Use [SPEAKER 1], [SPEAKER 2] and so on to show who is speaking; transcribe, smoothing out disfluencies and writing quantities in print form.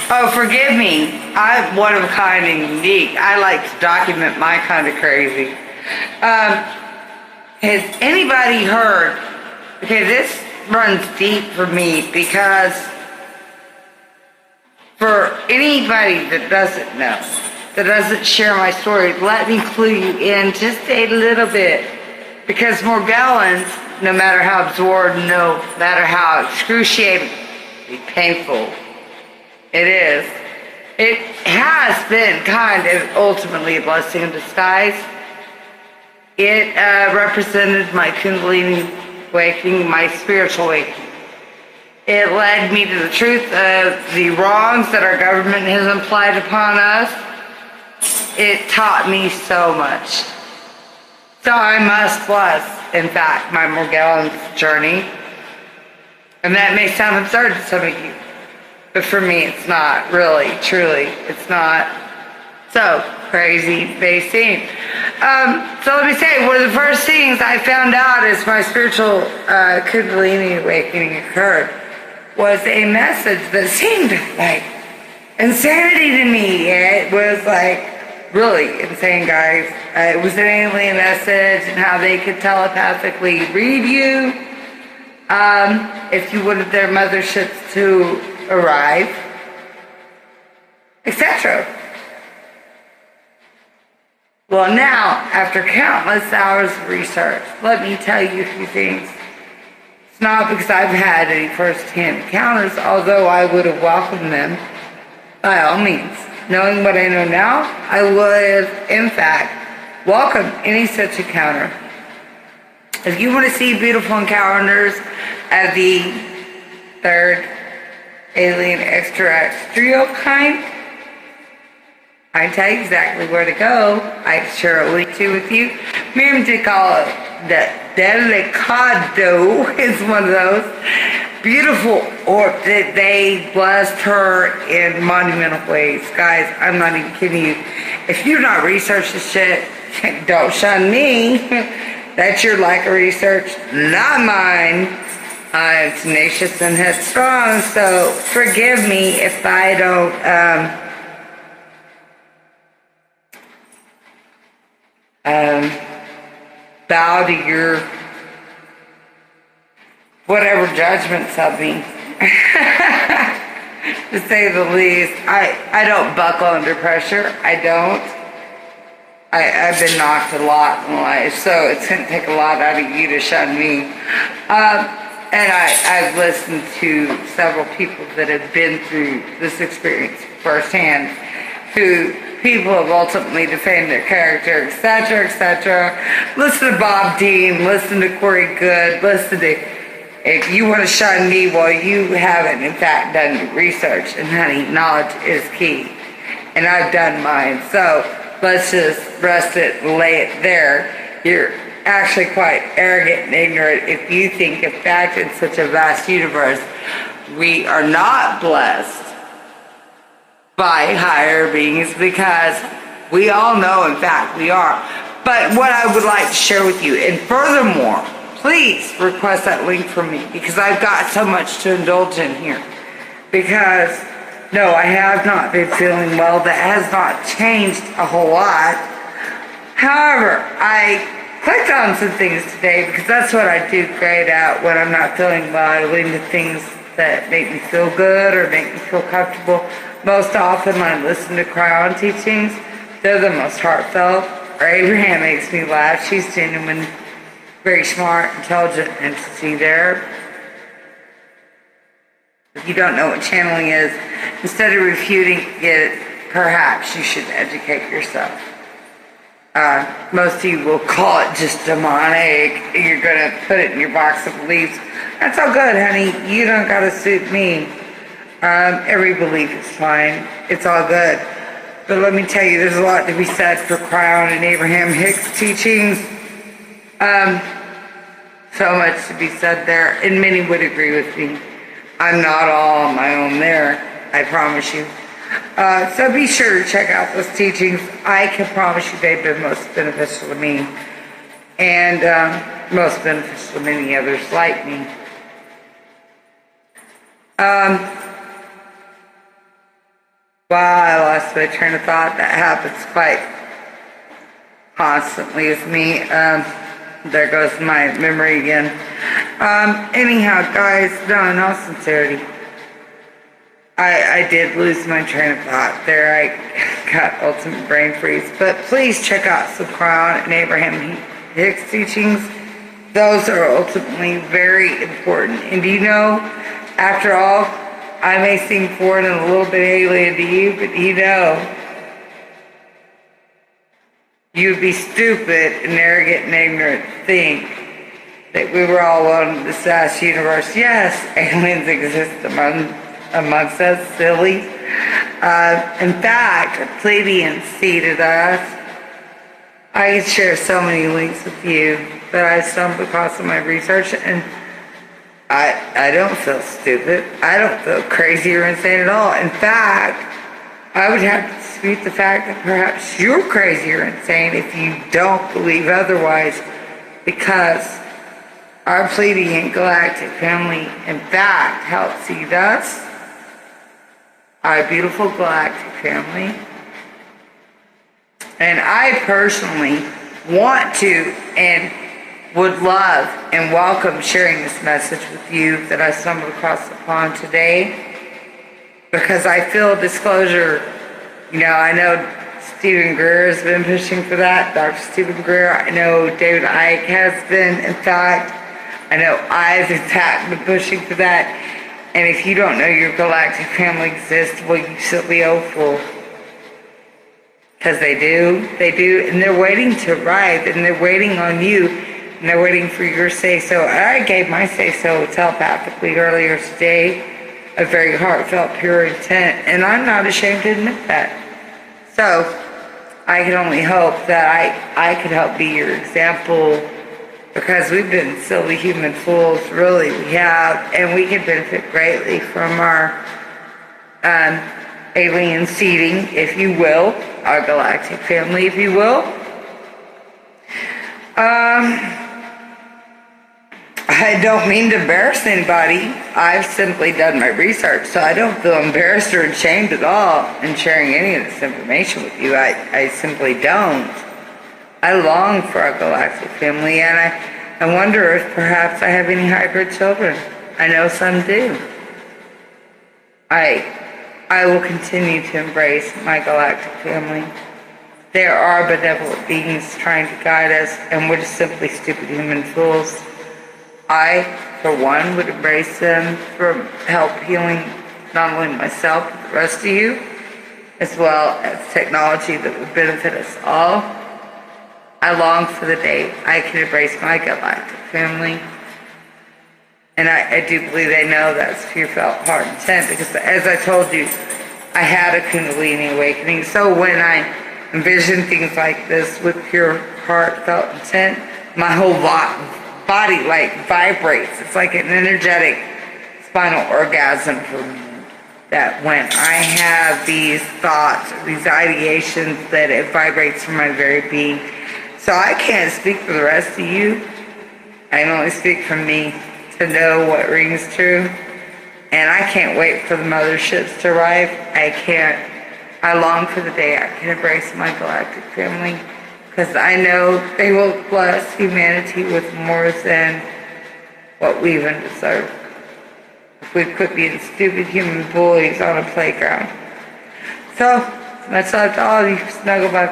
[SPEAKER 1] Oh, forgive me. I'm one of a kind and unique. I like to document my kind of crazy. Has anybody heard? Okay, this runs deep for me because for anybody that doesn't know, that doesn't share my story, let me clue you in just a little bit. Because Morgellons, no matter how absorbed, no matter how excruciatingly painful it is, it has been kind of ultimately a blessing in disguise. It represented my Kundalini awakening, my spiritual awakening. It led me to the truth of the wrongs that our government has implied upon us. It taught me so much. So I must bless, in fact, my Morgellons journey. And that may sound absurd to some of you. But for me, it's not, really, truly, it's not. So, crazy basing. So let me say, one of the first things I found out as my spiritual Kundalini awakening occurred was a message that seemed like insanity to me. It was like really insane, guys. It was an alien message and how they could telepathically read you if you wanted their motherships to arrive, etc. Well, now, after countless hours of research, let me tell you a few things. It's not because I've had any first-hand encounters, although I would have welcomed them, by all means. Knowing what I know now, I would, in fact, welcome any such encounter. If you want to see beautiful encounters of the third alien extraterrestrial kind, I can tell you exactly where to go. I can share a link to with you. Miriam did call it the Delicado is one of those. Beautiful orb that they blessed her in monumental ways. Guys, I'm not even kidding you. If you've not researched this shit, don't shun me. That's your lack of research, not mine. I'm tenacious and headstrong, so forgive me if I don't bow to your whatever judgments of me. To say the least, I don't buckle under pressure. I don't. I've been knocked a lot in life, so it's going to take a lot out of you to shun me. And I've listened to several people that have been through this experience firsthand, who people have ultimately defamed their character, etc., etc. Listen to Bob Dean, listen to Corey Good, listen to... If you want to shun me, well, you haven't, in fact, done your research. And honey, knowledge is key. And I've done mine. So let's just rest it and lay it there. You're actually quite arrogant and ignorant if you think, in fact, in such a vast universe, we are not blessed by higher beings, because we all know, in fact, we are. But what I would like to share with you, and furthermore, please request that link from me, because I've got so much to indulge in here. Because, no, I have not been feeling well. That has not changed a whole lot. However, I clicked on some things today, because that's what I do great at when I'm not feeling well. I lean to things that make me feel good or make me feel comfortable. Most often when I listen to Cryon teachings, they're the most heartfelt. Or Abraham makes me laugh. She's genuine. Very smart, intelligent entity there. If you don't know what channeling is, instead of refuting it, perhaps you should educate yourself. Most of you will call it just demonic. You're going to put it in your box of beliefs. That's all good, honey. You don't got to suit me. Every belief is fine. It's all good. But let me tell you, there's a lot to be said for Cryon and Abraham Hicks teachings. So much to be said there, and many would agree with me. I'm not all on my own there, I promise you. So be sure to check out those teachings. I can promise you they've been most beneficial to me, and most beneficial to many others like me. Wow, I lost my train of thought. That happens quite constantly with me. There goes my memory again. Anyhow, guys, no, in all sincerity, I did lose my train of thought there. I got ultimate brain freeze. But please check out some Crown and Abraham Hicks teachings. Those are ultimately very important. And do you know, after all, I may seem foreign and a little bit alien to you, but you know, you'd be stupid and arrogant and ignorant to think that we were all alone in this vast universe. Yes, aliens exist amongst us, silly. In fact, Pleiadians seeded us. I could share so many links with you that I stumbled across in my research, and I don't feel stupid. I don't feel crazy or insane at all. In fact, I would have to dispute the fact that perhaps you're crazy or insane if you don't believe otherwise, because our Pleiadian galactic family, in fact, helps seed us, our beautiful galactic family. And I personally want to and would love and welcome sharing this message with you that I stumbled across upon today, because I feel disclosure. You know, I know Stephen Greer has been pushing for that, Dr. Stephen Greer. I know David Icke has been. In fact, I know I've in fact been pushing for that. And if you don't know your galactic family exists, well, you silly old fool. Because they do, and they're waiting to arrive, and they're waiting on you, and they're waiting for your say-so. I gave my say-so telepathically earlier today, a very heartfelt, pure intent, and I'm not ashamed to admit that. So, I can only hope that I could help be your example, because we've been silly human fools, really, we have, and we can benefit greatly from our alien seeding, if you will, our galactic family, if you will. I don't mean to embarrass anybody. I've simply done my research, so I don't feel embarrassed or ashamed at all in sharing any of this information with you. I simply don't. I long for our galactic family, and I wonder if perhaps I have any hybrid children. I know some do. I will continue to embrace my galactic family. There are benevolent beings trying to guide us, and we're just simply stupid human fools. I, for one, would embrace them for help healing not only myself, but the rest of you, as well as technology that would benefit us all. I long for the day I can embrace my galactic family. And I do believe they know that's pure felt heart intent, because as I told you, I had a Kundalini awakening. So when I envision things like this with pure heartfelt intent, my whole body like vibrates. It's like an energetic spinal orgasm for me. That when I have these thoughts, these ideations, that it vibrates from my very being. So I can't speak for the rest of you. I can only speak for me to know what rings true. And I can't wait for the motherships to arrive. I long for the day I can embrace my galactic family, because I know they will bless humanity with more than what we even deserve, if we quit being stupid human bullies on a playground. So, much love to all of you. Snuggle bug.